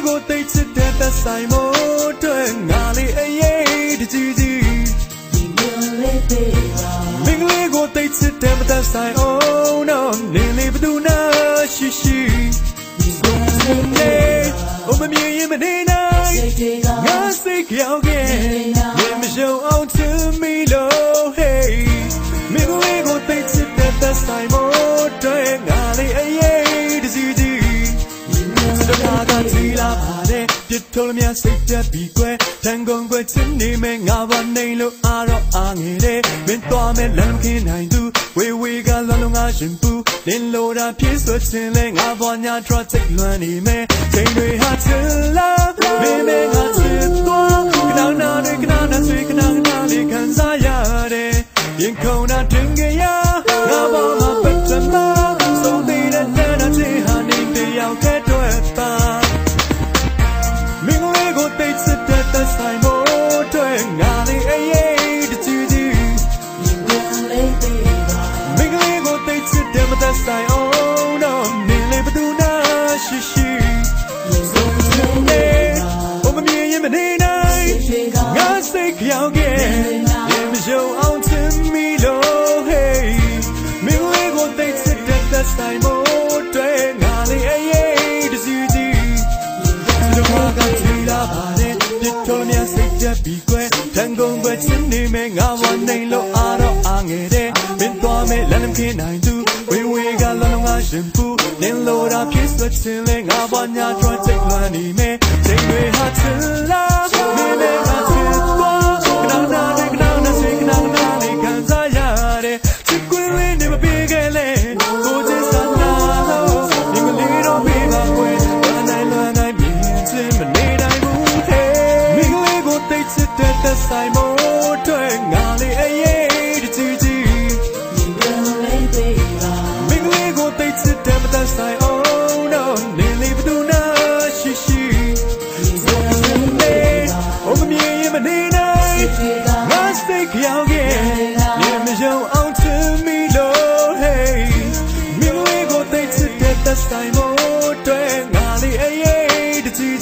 ကိုသိချစ်တဲ့သက်ဆိုင်မို့တွေ့ငါလေးအေးအေးတကြီးကြီးဒီမျိုးလေးပေးပါမင်းကလေးကိုသိချစ်တဲ့သက်ဆိုင် oh no နေလေးဘသူနာရှိရှိဒီမျိုးလေးအမမြင်ရင်မနေနိုင်ငါစိတ်ကြောက်ခဲ့နေမရှုံအောင်ချင်မိလို့ hey မင်းကလေးကိုသိချစ်တဲ့သက်ဆိုင်မို့တွေ့ငါလေးအေးအေးတကြီးကြီးစကားကတီလာပါတယ်ပြစ်ထုတ်လို့များစိတ်တက်ပြီးကွယ်တန်ကုန်ကွယ်ချင်နေမယ်ငါဘာနေလို့အားတော့အားငယ်တယ်မင်းသွားမယ်လမ်းမခင်းနိုင်သူဝေဝေကလောလုံးငါရှင်ပူလင်းလိုတာပြေးဆွချင်လဲငါဘောညာ trust စိတ်လွမ်းနေမယ်ချိန်တွေဟာချင်လားမင်းနဲ့ငါချစ်သွားခဏနာတွေကနာနာဆွေခဏလေးခံစားရတယ်ရင်ခုန်တာတင်ကြရငါဘောမှာပတ်စံလာဆုံးသေးတဲ့နာနာချင်ဟာနေတယောက်ခဲတွေ့ပါမင်းလေးကိုသိချစ်တဲ့သက်ဆိုင်မို့တွေ့ငါလေးအေးအေးတကြီးကြီးမင်းလေးပေးပါမင်းလေးကိုသိချစ်တဲ့သက်ဆိုင် oh no နေလေးဘသူနာရှိရှိ我们绵延不内耐，我谁要给？也没有အောင်ချင်မိလို့ hey မင်းလေးကိုသိချစ်တဲ့သက်ဆိုင်မို့တွေ့ငါလေးအေးအေးတစီစီစကားကတီလာပါတယ်ပြစ်ထုတ်မြစိတ်တက်ပြီးကွယ်တန်ကုန်ပဲချင်နေမယ်ငါဝနိုင်လို့အားတော့အားငယ်တယ်မင်းသွားမယ်လမ်းမခင်းနိုင်သူဝေဝေကလောလုံးငါရှင်ပူလင်းလိုတာပြေးဆွချင်လဲငါဘာညာ trust စိတ်လွမ်းနေမယ်ချိန်တွေဟာချင်လားမင်းနဲ့ငါချစ်သွားခဏနာစိတ်ခဏလေးခံစားရတယ်ချစ်ခွင့်လေးနေမပြေခဲ့လဲကိုချစ်စနာဒီမလေးတော့ပေးပါကွယ်လွမ်းနိုင်မြင်ချင်မနေနိုင်ဘူး hey မင်းလေးကိုသိချစ်တဲ့သက်ဆိုင်မို့တွေ့ငါလေးအေးအေးတကြီးကြီးမင်းလေးပေးပါမင်းလေးကိုသိချစ်တဲ့သက်ဆိုင် oh no နေလေးဘသူနာရှိရှိ我们绵延不内耐，我谁要给？也没有အောင်ချင်မိလို့ hey မင်းလေးကိုသိချစ်တဲ့သက်ဆိုင်မို့တွေ့ငါလေးအေးအေးတကြီး